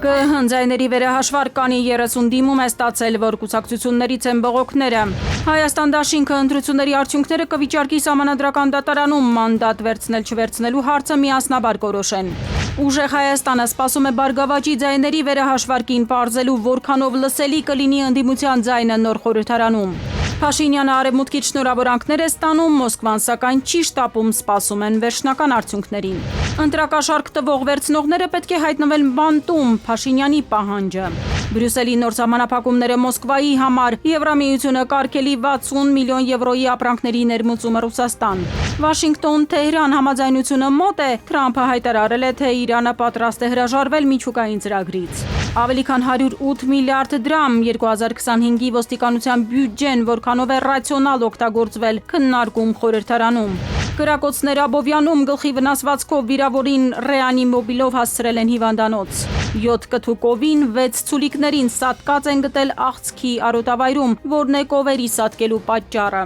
Կհնձայների վերահաշվարկանի 30 դիմում է ստացել, որ կուսակցություններից են բողոքները։ Հայաստան դաշինքը ընտրությունների արդյունքները կվիճարկի սահմանադրական դատարանում, մանդատ վերցնել-չվերցնելու հարցը միասնաբար կորոշեն։ Ուժեղ Հայաստանը սպասում է Բարգավաճի ձայների վերահաշվարկին պարզելու, որքանով լսելի կլինի ընդդիմության ձայնը նոր խորհրդարանում։ Փաշինյանը արևմուտքից շնորհավորանքներ է ստանում, Մոսկվան սակայն չի շտապում, սպասում են վերջնական արդյունքներին։ Ընտրակաշառք տվող վերցնողները պետք է հայտնվել բանտում, Փաշինյանի պահանջը։ Բրյուսելի նոր սահմանափակումները Մոսկվայի համար, Եվրամիությունը կարգելի 60 միլիոն եվրոյի ապրանքների ներմուծումը Ռուսաստան։ Վաշինգտոն-Թեհրան համաձայնությունը մոտ է, Թրամփը հայտարարել է, թե Իրանը պատրաստ է հրաժարվել միջուկային ծրագրից։ Ավելի քան 108 միլիարդ դրամ 2025-ի ոստիկանության բյուջեն, որքանով է ռացիոնալ օգտագործվել, քննարկում խորհրդարանում։ Կրակոցներ Աբովյանում գլխի վնասվածքով վիրավորին ռեանիմոբիլով հասցրել են հիվանդանոց։ 7 կթուկովին 6 ցուլիկներին սատկած են գտել աղցքի արոտավայրում, որն է կովերի սատկելու պատճառը։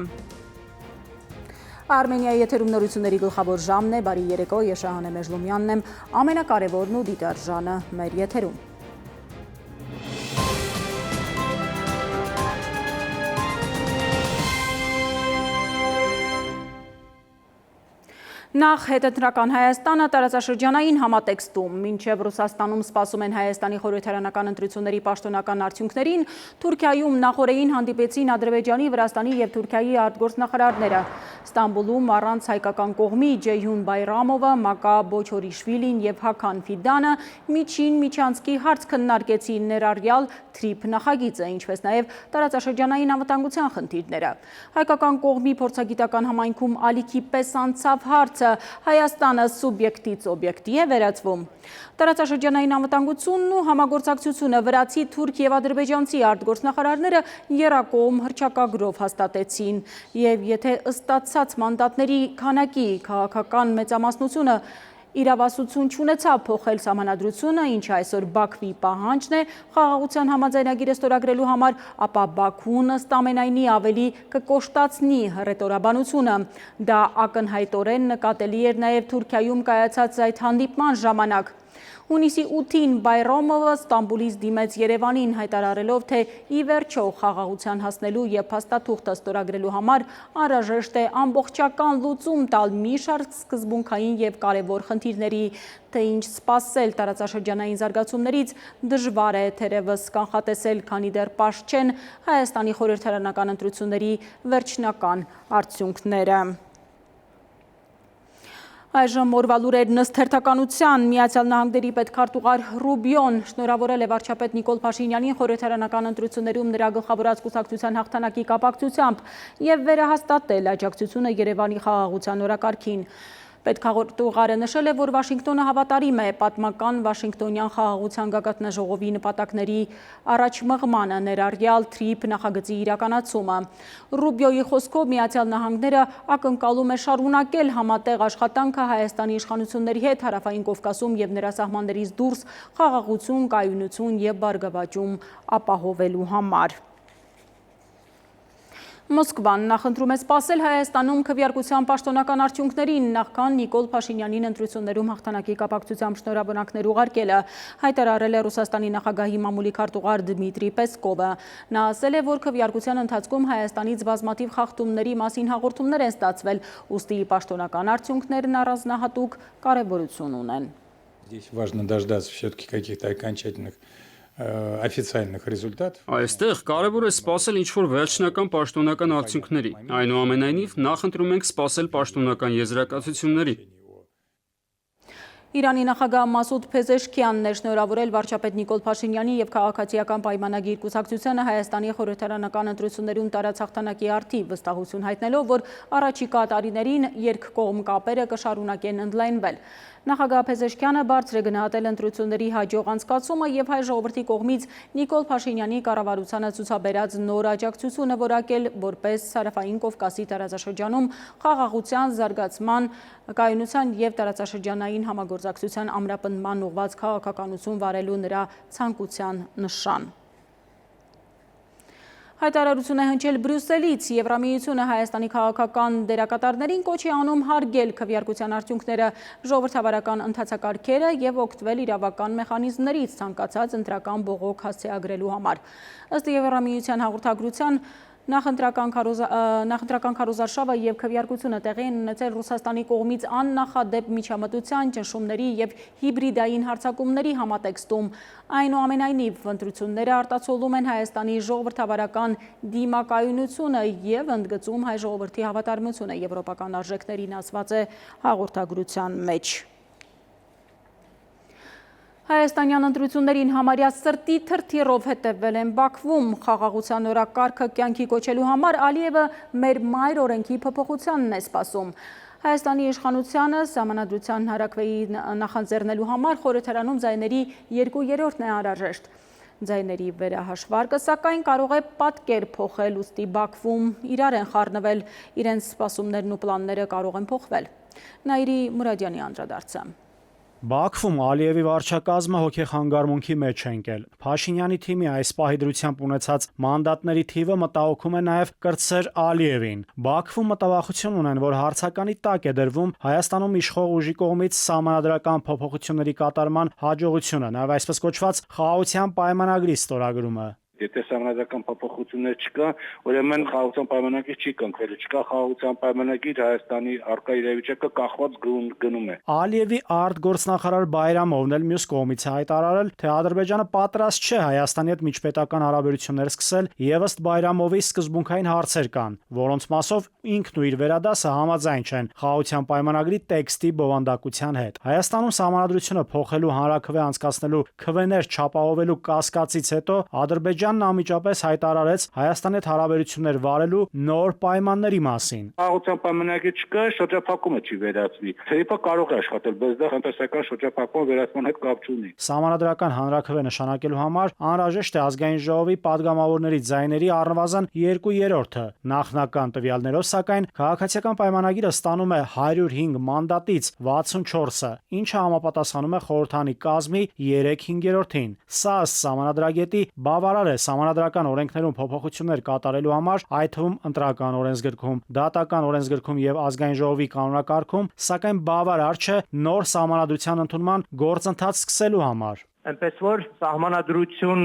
Արմենիայի եթերում նորությունների գլխավոր ժամն է, բարի երեկո, ես Շահանե Մեժլումյանն եմ, ամենակարևորն ու դիտարժանը մեր եթերում։ Նախ հետընտրական Հայաստանը տարածաշրջանային համատեքստում, մինչև Ռուսաստանում սպասում են Հայաստանի խորհրդարանական ընտրությունների պաշտոնական արդյունքներին, Թուրքիայում նախօրեին հանդիպեցին Ադրբեջանի, Վրաստանի և Թուրքիայի արտգործնախարարները։ Ստամբուլում առանց հայկական կողմի Ջեյհուն Բայրամովը, Մակա Բոչորիշվիլին և Հական Ֆիդանը միջանցքի հարց քննարկեցին, ներառյալ թրիփ նախագիծը, ինչպես նաև տարածաշրջանային անվտանգության խնդիրները։ Հայկական կողմի փորձագիտական համայնքում ալիքի պես անցավ հարցը, Հայաստանը սուբյեկտից օբյեկտի է վերածվում։ Տարածաշրջանային անվտանգությունն ու համագործակցությունը վրացի, թուրք և ադրբեջանցի արտգործնախարարները եռակողմ հռչակագրով հաստատեցին, և եթե ստացած մանդատների քանակի քաղաքական մեծամասնությունը իրավասություն չունեցավ փոխել սահմանադրությունը, ինչը այսօր Բաքվի պահանջն է խաղաղության համաձայնագիրը ստորագրելու համար, ապա Բաքուն ըստ ամենայնի ավելի կկոշտացնի հռետորաբանությունը։ Դա ակնհայտորեն նկատելի էր նաև Թուրքիայում կայացած այդ հանդիպման ժամանակ։ Հունիսի 8-ին Բայրամովը Ստամբուլից դիմեց Երևանին, հայտարարելով, թե ի վերջո խաղաղության հասնելու և փաստաթուղթը ստորագրելու համար անհրաժեշտ է ամբողջական լուծում տալ մի շարք սկզբունքային և կարևոր խնդիրների, թե ինչ սպասել տարածաշրջանային զարգացումներից դժվար է թերևս կանխատեսել, քանի դեռ պարզ չեն Հայաստանի խորհրդարանական ընտրությունների վերջնական արդյունքները։ Այժմ օրվա լուրերն ըստ հերթականության, Միացյալ Նահանգների պետքարտուղար Ռուբիոն շնորհավորել է վարչապետ Նիկոլ Փաշինյանին խորհրդարանական ընտրություններում նրա գլխավորած կուսակցության հաղթանակի կապակցությամբ և վերահաստատել աջակցությունը Երևանի խաղաղության օրակարգին։ Պետքարտուղարը նշել է, որ Վաշինգտոնը հավատարիմ է պատմական Վաշինգտոնյան խաղաղության գագաթնաժողովի նպատակների առաջ մղմանը, ներառյալ թրիփ նախագծի իրականացումը։ Ռուբիոյի խոսքով Միացյալ Նահանգները ակնկալում է շարունակել համատեղ աշխատանքը Հայաստանի իշխանությունների հետ Հարավային Կովկասում և նրա սահմաններից դուրս խաղաղություն, կայունություն և բարգավաճում ապահովելու համար։ Մոսկվան նախընտրում է սպասել Հայաստանում քվեարկության պաշտոնական արդյունքներին, նախքան Նիկոլ Փաշինյանին ընտրություններում հաղթանակի կապակցությամբ շնորհավորանքներ ուղարկելը, հայտարարել է Ռուսաստանի նախագահի մամուլի քարտուղար Դմիտրի Պեսկովը։ Նա ասել է, որ քվեարկության ընթացքում Հայաստանից բազմաթիվ խախտումների մասին հաղորդումներ են ստացվել, ուստի պաշտոնական արդյունքներն առանձնահատուկ կարևորություն ունեն։ Здесь важно дождаться все-таки каких-то окончательных официальных результатов. Այստեղ կարևոր է սպասել ինչ-որ վերջնական պաշտոնական արդյունքների։ Այնուամենայնիվ, նախընտրում ենք սպասել պաշտոնական եզրակացությունների։ Իրանի նախագահ Մասուդ Փեզեշքյանն է շնորհավորել վարչապետ Նիկոլ Փաշինյանի և քաղաքացիական պայմանագիր կուսակցությանը Հայաստանի խորհրդարանական ընտրություններում տարած հաղթանակի առթիվ, վստահություն հայտնելով, որ առաջիկա տարիներին երկկողմ կապերը կշարունակեն ընդլայնվել։ Նախագահ Փեզեշքյանը բարձր է գնահատել ընտրությունների հաջող անցկացումը և հայ ժողովրդի կողմից Նիկոլ Փաշինյանի կառավարությանը ցուցաբերած նոր աջակցությունը որակել որպես Հարավային Կովկասի տարածաշրջանում խաղաղության, զարգացման, կայունության և տարածաշրջանային համագործակցության ամրապնդման ուղղված քաղաքականություն վարելու նրա ցանկության նշան։ Հայտարարություն է հնչել Բրյուսելից, Եվրամիությունը Հայաստանի քաղաքական դերակատարներին կոչ է անում հարգել քվեարկության արդյունքները, ժողովրդավարական ընթացակարգերը եւ օգտվել իրավական մեխանիզմներից ցանկացած ընտրական բողոք հասցեագրելու համար։ Ըստ Եվրամիության հաղորդագրության Նախընտրական քարոզարշավը եւ քվեարկությունը տեղի են ունեցել Ռուսաստանի կողմից աննախադեպ միջամտության, ճնշումների եւ հիբրիդային հարձակումների համատեքստում։ Այնուամենայնիվ, ընտրությունները արտացոլում են Հայաստանի ժողովրդավարական դիմակայունությունը եւ ընդգծում հայ ժողովրդի հավատարմությունը եվրոպական արժեքներին, ասված է հաղորդագրության մեջ։ Հայաստանյան ընտրություններին համարյա սրտի թրթիռով հետևվել են Բաքվում, խաղաղության օրակարգը կյանքի կոչելու համար Ալիևը մեր մայր օրենքի փոփոխությանն է սպասում։ Հայաստանի իշխանությանը սահմանադրության հարակվեի նախանձեռնելու համար խորհրդարանում ձայների 2/3-ն է անհրաժեշտ։ Ձայների վերահաշվարկը սակայն կարող է պատկեր փոխել, ուստի Բաքվում իրար են խառնվել, իրենց սպասումներն ու պլանները կարող են փոխվել։ Նաիրի Մուրադյանի անդրադարձը։ Բաքվում Ալիևի վարչակազմը հոգեխանգարմունքի մեջ է ընկել։ Փաշինյանի թիմի այս պահի դրությամբ ունեցած մանդատների թիվը մտահոգում է նաև կրտսեր Ալիևին։ Բաքվում մտավախություն ունեն, որ հարցականի տակ է դրվում Հայաստանում իշխող ուժի կողմից սահմանադրական փոփոխությունների կատարման հաջողությունը, նաև այսպես կոչված խաղաղության պայմանագրի ստորագրումը։ Եթե սահմանադրական փոփոխություններ չկա, ուրեմն խաղաղության պայմանագիր չի կնքվել, չկա խաղաղության պայմանագիր, Հայաստանի առկա իրավիճակը կախված գնում է։ Ալիևի արտգործնախարար Բայրամովն էլ մյուս կողմից է հայտարարել, թե Ադրբեջանը պատրաստ չէ Հայաստանի հետ միջպետական հարաբերություններ սկսել, եւ ըստ Բայրամովի սկզբունքային հարցեր կան, որոնց մասով ինքն ու իր վերադասը համաձայն չեն խաղաղության պայմանագրի տեքստի բովանդակության հետ։ Հայաստանում սահմանադրությունը փոխելու հանրաքվե անցկացնելու քվեներ չապահովելու կասկածից հետո Ադրբեջանն անմիջապես հայտարարեց Հայաստանի հետ հարաբերություններ վարելու նոր պայմանների մասին։ Խաղաղության պայմանագիր չկա, շրջափակումը չի վերացվի։ ԹԻՊ-ը կարող է աշխատել, բայց դա տնտեսական շրջափակման վերացման հետ կապ չունի։ Սահմանադրական հանրաքվե նշանակելու համար անհրաժեշտ է ազգային ժողովի падգամավորների ձայների առնվազն 2/3-ը։ Նախնական տվյալներով, սակայն, քաղաքացիական պայմանագիրը ստանում է 105 մանդատից 64-ը, ինչը համապատասխանում է խորհրդանի կազմի 3/5-ին։ Սա ըստ սահմանադրագետի բավարար է սահմանադրական օրենքներում փոփոխություններ կատարելու համար, այդ թվում ընտրական օրենսգրքում, դատական օրենսգրքում եւ ազգային ժողովի կանոնակարգում, սակայն բավարար չէ նոր սահմանադրության ընդունման գործընթաց սկսելու համար։ Այնպես որ սահմանադրություն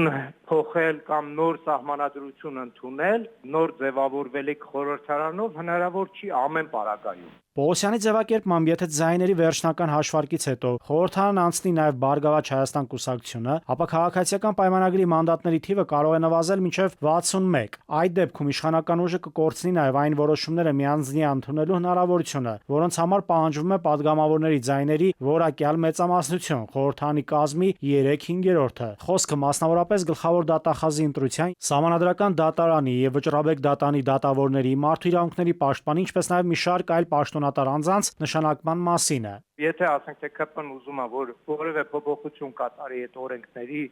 փոխել կամ նոր սահմանադրություն ընդունել, նոր ձևավորվելիք խորհրդարանով հնարավոր չի ամեն պարագայում։ Պողոսյանի ձևակերպմամբ, եթե ձայների վերջնական հաշվարկից հետո խորհրդարանն անցնի նաև Բարգավաճ Հայաստան կուսակցությունը, ապա քաղաքացիական պայմանագրի մանդատների թիվը կարող է նվազել մինչև 61։ Այդ դեպքում իշխանական ուժը կկորցնի նաև այն որոշումները միանձնյա ընդունելու հնարավորությունը, որոնց համար պահանջվում է падգամավորների ձայների որակյալ մեծամասնություն, խորհրդարանի կազմի 3/5-ը։ Խոսքը մասնավորապես գլխավոր դատախազի ընտրության, սահմանադրական դատարանի եւ վճռաբեկ դատանի դատավորների, մարդու իրավունքների պաշտպանի, ինչպես նաև մի շարք այլ պաշտոնատար անձանց նշանակման մասին է։ Եթե ասենք թե ԿՊ-ն ուզում է, որ որևէ փոփոխություն կատարի այդ օրենքների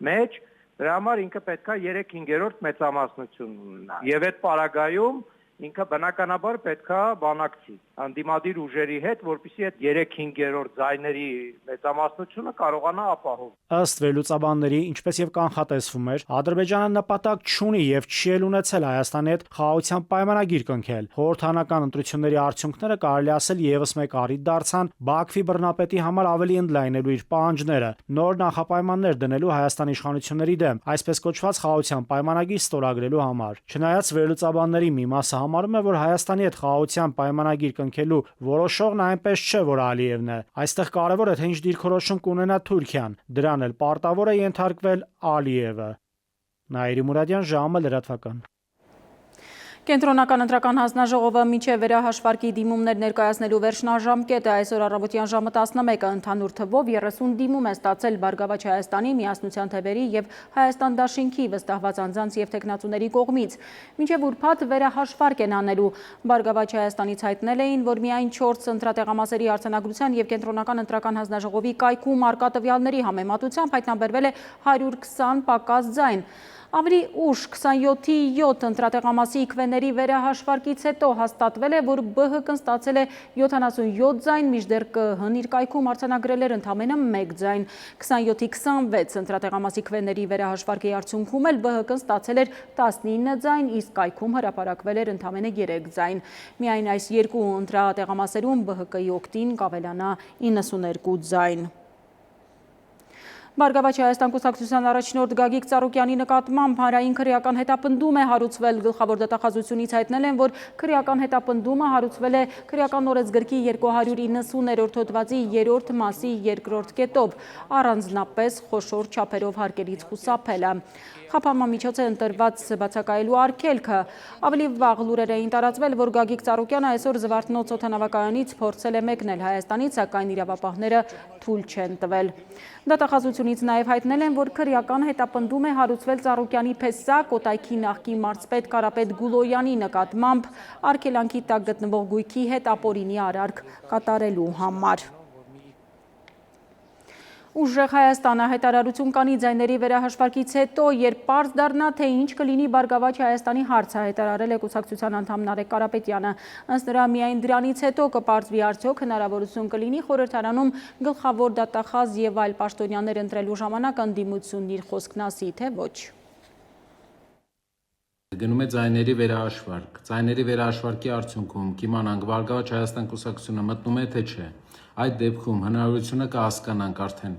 մեջ, դրա համար ինքը պետք է 3/5 մեծամասնություն ունենա։ Եվ այդ պարագայում ինքը բնականաբար պետք է բանակցի անդիմադիր ուժերի հետ, որպեսզի այդ 3/5 ձայների մեծամասնությունը կարողանա ապահովել։ Ըստ վերլուծաբանների, ինչպես եւ կանխատեսվում էր, Ադրբեջանը նպատակ չունի եւ չի էլ ունեցել Հայաստանի հետ խաղաղության պայմանագիր կնքել։ Խորհրդարանական ընտրությունների արդյունքները կարելի ասել եւս մեկ առիթ դարձան Բաքվի բռնապետի համար ավելի ընդլայնելու իր պահանջները, նոր նախապայմաններ դնելու Հայաստանի իշխանությունների դեմ, այսպես կոչված խաղաղության պայմանագիր ստորագրելու համար։ Չնայած վերլուծաբանների մի մասը համարում է, որ Հայաստանի հետ խաղաղության պայմանագիր կնքելու որոշողն այնպես չէ, որ Ալիևն է։ Այստեղ կարևոր է, թե ինչ դիրքորոշում կունենա Թուրքիան։ Դրան էլ պարտավոր է ենթարկվել Ալիևը։ Նաիրի Մուրադյան, ժամը լրատվական։ Կենտրոնական ընտրական հանձնաժողովը մինչև վերահաշվարկի դիմումներ ներկայացնելու վերջնաժամկետը այսօր առավոտյան ժամը 11-ը ընդհանուր թվով 30 դիմում է ստացել Բարգավաճ Հայաստանի, Միասնության թևերի եւ Հայաստան դաշինքի վստահված անձանց եւ տեխնացուների կողմից։ Մինչև ուրբաթ վերահաշվարկ են անելու։ Բարգավաճ Հայաստանից հայտնել էին, որ միայն 4 ընտրատեղամասերի արձանագրության եւ Կենտրոնական ընտրական հանձնաժողովի կայքում արկա տվյալների համեմատությամբ հայտնաբերվել է 120 պակաս ձայն։ Ավելի ուշ 27-ի 7 ընտրատեղամասի իքվեների վերահաշվարկից հետո հաստատվել է, որ ԲՀԿ-ն ստացել է 77 ձայն, մինչդեռ ԿՀ-ն իր կայքում արձանագրել էր ընդամենը 1 ձայն։ 27-ի 26 ընտրատեղամասի իքվեների վերահաշվարկի արդյունքում էլ ԲՀԿ-ն ստացել էր 19 ձայն, իսկ կայքում հրապարակվել էր ընդամենը 3 ձայն։ Միայն այս երկու ընտրատեղամասերում ԲՀԿ-ի օգտին կավելանա 92 ձայն։ Բարգավաճ Հայաստան կուսակցության առաջնորդ Գագիկ Ծառուկյանի նկատմամբ հանրային քրեական հետապնդում է հարուցվել։ Գլխավոր դատախազությունից հայտնել են, որ քրեական հետապնդումը հարուցվել է քրեական օրենսգրքի 290-րդ հոդվածի 3-րդ մասի 2-րդ կետով, առանձնապես խոշոր չափերով հարկերից խուսափելը։ Խափանման միջոց է ընտրված բացակայելու արգելքը։ Ավելի վաղ լուրեր էին տարածվել, որ Գագիկ Ծառուկյանը այսօր Զվարթնոց օդանավակայանից փորձել է մեկնել Հայաստանից, սակայն իրավապահները թույլ չեն տվել։ Դատախազությունից նաև հայտնել են, որ քրեական հետապնդում է հարուցվել Ծառուկյանի փեսա Կոտայքի նախկին մարզպետ Կարապետ Գուլոյանի նկատմամբ արգելանքի տակ գտնվող գույքի հետ ապօրինի արարք կատարելու համար։ Ուժեղ Հայաստանը հայտարարություն կանի ձայների վերահաշվարկից հետո, երբ պարզ դառնա, թե ինչ կլինի Բարգավաճ Հայաստանի հարցը, հայտարարել է կուսակցության անդամ Նարեկ Կարապետյանը։ Ըստ նրա, միայն դրանից հետո կպարզվի արդյոք հնարավորություն կլինի խորհրդարանում գլխավոր դատախազ եւ այլ պաշտոնյաներ ընտրելու ժամանակ ընդդիմությունն իր խոսքն ասի, թե ոչ։ Գնում է ձայների վերահաշվարկ։ Ձայների վերահաշվարկի արդյունքում կիմանանք Բարգավաճ Հայաստան կուսակցությունը մտնում է թե չէ։ Այդ դեպքում հնարավորությունը կհասկանանք արդեն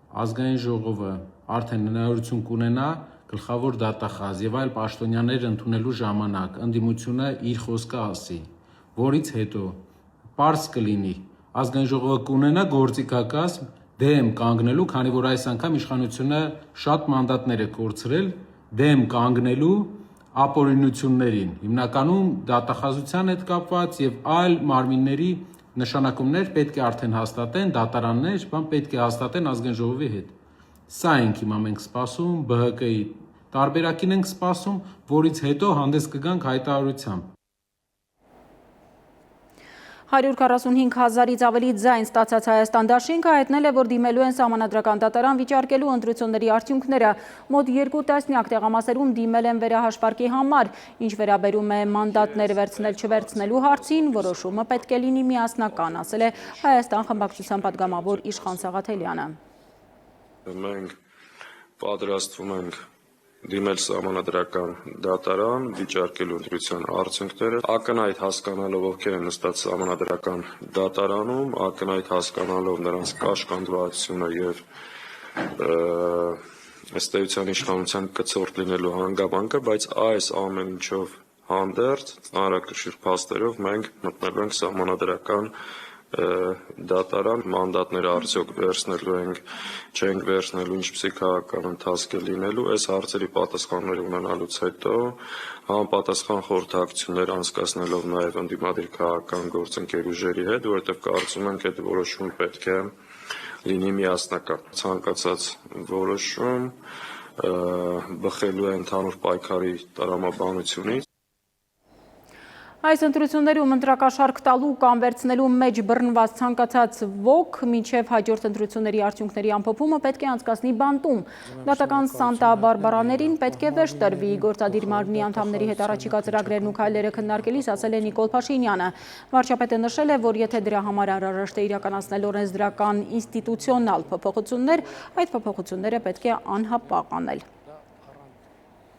ազգային ժողովը արդեն հնարավորություն կունենա գլխավոր դատախազ եւ այլ պաշտոնյաներ ընդունելու ժամանակ ընդդիմությունը իր խոսքը ասի, որից հետո պարզ կլինի ազգային ժողովը կունենա գործիքակազմ դեմ կանգնելու, քանի որ այս անգամ իշխանությունը շատ մանդատներ է կորցրել դեմ կանգնելու ապօրինություններին, հիմնականում դատախազության հետ կապված եւ այլ մարմինների նշանակումներ պետք է արդեն հաստատեն, դատարաններ, պետք է հաստատեն ազգային ժողովի հետ։ Սա ենք հիմա մենք սպասում, ԲՀԿ-ի տարբերակին ենք սպասում, որից հետո հանդես կգանք հայտարարությամբ։ 145,000-ից ավելի ձայն ստացած Հայաստան դաշինքը հայտնել է, որ դիմելու են սահմանադրական դատարան վիճարկելու ընտրությունների արդյունքները։ Մոտ 2 տասնյակ տեղամասերում դիմել են վերահաշվարկի համար, ինչ վերաբերում է մանդատներ վերցնել-չվերցնելու հարցին, որոշումը պետք է լինի միասնական, ասել է Հայաստան խմբակցության պատգամավոր Իշխան Սաղաթելյանը։ Մենք պատրաստվում ենք դիմել սահմանադրական դատարան, վիճարկելու ընտրության արդյունքները, ակնհայտ հասկանալով ովքեր են նստած սահմանադրական դատարանում, ակնհայտ հասկանալով նրանց կաշկանդվածությունը եւ ըստ էության իշխանության կցորդ լինելու հանգամանքը, բայց այս ամեն ինչով հանդերձ ծանրակշիռ փաստերով մենք մտնելու ենք սահմանադրական դատարան, մանդատները արդյոք վերցնելու ենք, չենք վերցնելու, ինչպիսի քաղաքական ընթացք է լինելու, այս հարցերի պատասխաններ ունենալուց հետո համապատասխան խորհրդակցություններ անցկացնելով նաև ընդդիմադիր քաղաքական գործընկեր ուժերի հետ, որովհետև կարծում ենք այդ որոշումը պետք է լինի միասնական։ Ցանկացած որոշում բխելու է ընդհանուր պայքարի տրամաբանությունից։ Այս ընտրություններում ընտրակաշարք տալու կամ վերցնելու մեջ բռնված ցանկացած ոք մինչև հաջորդ ընտրությունների արդյունքների ամփոփումը պետք է անցկացնի բանտում։ Դատական Սանտա Բարբարաներին պետք է վերջ տրվի, գործադիր մարմնի անդամների հետ առաջիկա ծրագրերն ու քայլերը քննարկելիս ասել է Նիկոլ Փաշինյանը։ Վարչապետը նշել է, որ եթե դրա համար անհրաժեշտ է իրականացնել օրենսդրական ինստիտուցիոնալ փոփոխություններ, այդ փոփոխությունները պետք է անհապաղ անել։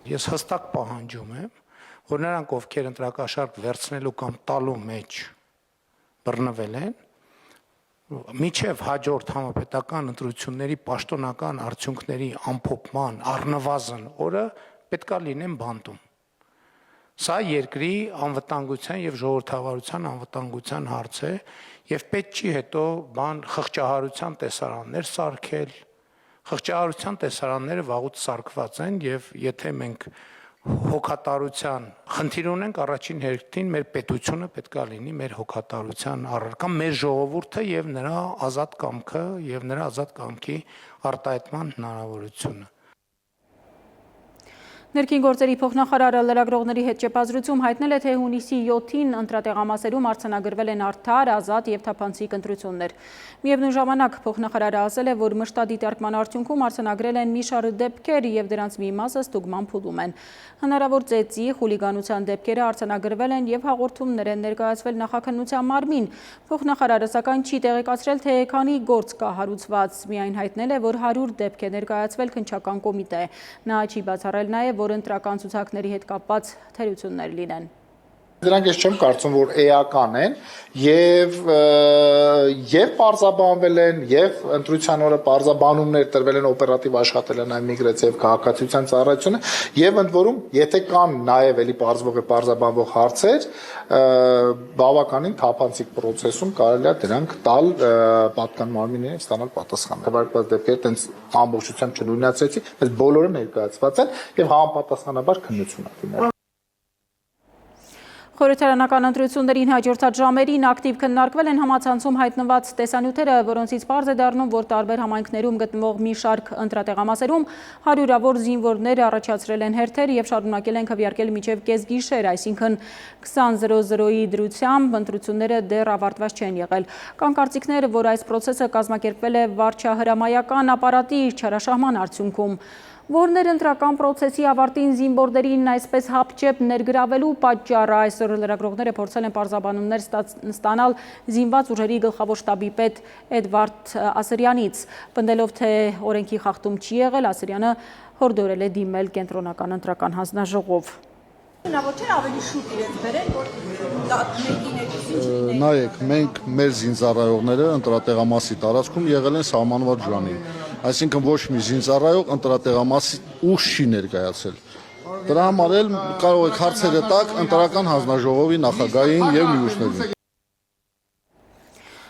Ես հստակ պահանջում եմ, որ նրանք, ովքեր ընտրակաշարք վերցնելու կամ տալու մեջ բռնվել են, միջև հաջորդ համապետական ընտրությունների պաշտոնական արդյունքների ամփոփման առնվազն օրը պետքա լինեն բանտում։ Սա երկրի անվտանգության եւ ժողովրդավարության անվտանգության հարց է եւ պետք չի հետո խղճահարության տեսարաններ սարքել։ Խղճահարության տեսարանները վաղուց սարքված են եւ եթե մենք հոգատարության խնդիր ունենք առաջին հերթին մեր պետությունը պետքա լինի մեր հոգատարության առարկա, մեր ժողովուրդը եւ նրա ազատ կամքը եւ նրա ազատ կամքի արտահայտման հնարավորությունը։ Ներքին գործերի փոխնախարարը լրագրողների հետ ճեպազրույցում հայտնել է, թե հունիսի 7-ին ընտրատեղամասերում արձանագրվել են արդար, ազատ և թափանցիկ ընտրություններ։ Միևնույն ժամանակ փոխնախարարը ասել է, որ մշտադիտարկման արդյունքում արձանագրել են մի շարք դեպքեր և դրանց մի մասը ստուգման փուլում են։ Հնարավոր ծեծի, խուլիգանության դեպքերը արձանագրվել են և հաղորդումներ են ներկայացվել նախաքննության մարմին։ Փոխնախարարը սակայն չի տեղեկացրել, թե քանի գործ կա հարուցված, միայն հայտնել է, որ 100 դեպք է ներկայացվել քննչական կոմիտե։ Նա չի բացառել նաև, որ ընտրական ցուցակների հետ կապված թերություններ լինեն։ Դրանք ես չեմ կարծում, որ էական են եւ պարզաբանվել են, եւ ընտրության օրը պարզաբանումներ տրվել են, օպերատիվ աշխատել են այն միգրացիա եւ քաղաքացիության ծառայությունը, եւ ընդ որում, եթե կան նաեւ էլի պարզվող եւ պարզաբանվող հարցեր, բավականին թափանցիկ process-ում կարելի է դրանք տալ պատկան մարմիններին ստանալ պատասխան։ Հավաքված դեպքեր տենց ամբողջությամբ չնույնացրեցի, բայց բոլորը ներկայացված են եւ համապատասխանաբար քննություն ակտիվ։ Խորհրդարանական ընտրություններին հաջորդած ժամերին ակտիվ քննարկվել են համացանցում հայտնված տեսանյութերը, որոնցից պարզ է դառնում, որ տարբեր համայնքներում գտնվող մի շարք ընտրատեղամասերում հարյուրավոր զինվորներ առաջացրել են հերթեր և շարունակել են քվեարկել մինչև կեսգիշեր, այսինքն 20:00-ի դրությամբ ընտրությունները դեռ ավարտված չեն եղել։ Կան կարծիքներ, որ այս պրոցեսը կազմակերպվել է վարչահրամայական ապարատի չարաշահման արդյունքում։ Որն էր ընտրական պրոցեսի ավարտին զինվորներին այսպես հապճեպ ներգրավելու պատճառը, այսօր լրագրողները փորձել են պարզաբանումներ ստանալ զինված ուժերի գլխավոր շտաբի պետ Էդվարդ Ասրյանից։ Պնդելով, թե օրենքի խախտում չի եղել, Ասրյանը հորդորել է դիմել կենտրոնական ընտրական հանձնաժողով։ Ավելի շուտ իրենց բերեն, որ նայեք, մենք մեր զինծառայողները ընտրատեղամասի տարածքում եղել են սահմանված ժամին։ Այսինքն ոչ մի զինծառայող ընտրատեղամասի ուշ չի ներկայացել։ Դրա համար էլ կարող եք հարցերը տալ ընտրական հանձնաժողովի նախագահին եւ մյուսներին։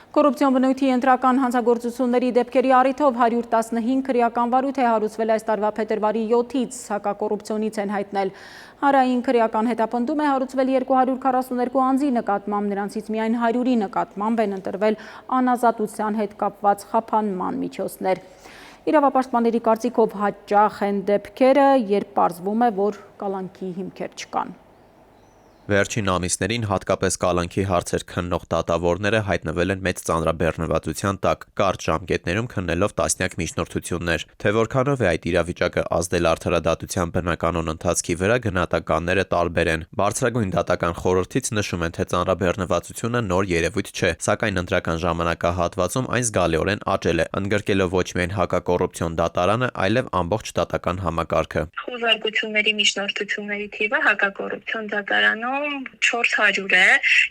Կոռուպցիոն բնույթի ընտրական հանցագործությունների դեպքերի առիթով 115 քրեական վարույթ է հարուցվել այս տարվա փետրվարի 7-ից, հակակոռուպցիոնից են հայտնել։ Հանրային քրեական հետապնդում է հարուցվել 242 անձի նկատմամբ, նրանցից միայն 100-ի նկատմամբ են ընտրվել անազատության հետ կապված խափանման միջոցներ։ Իրավապաշտպանների կարծիքով հաճախ են դեպքերը, երբ պարզվում է, որ կալանքի հիմքեր չկան։ Վերջին ամիսներին հատկապես կալանքի հարցեր քննող դատավորները հայտնվել են մեծ ծանրաբեռնվածության տակ, կարճ ժամկետներում քննելով տասնյակ միջնորդություններ։ Թե որքանով է այդ իրավիճակը ազդել արդարադատության բնականոն ընթացքի վրա, գնահատականները տարբեր են։ Բարձրագույն դատական խորհրդից նշում են, թե ծանրաբեռնվածությունը նոր երևույթ չէ, սակայն ընտրական ժամանակահատվածում այն զգալիորեն աճել է, ընդգրկելով ոչ միայն հակակոռուպցիոն դատարանը, այլև ամբողջ դատական համակարգը։ Խուզարկությունների միջնորդությունների թիվը հակակոռուպցիոն դատարանում 400 է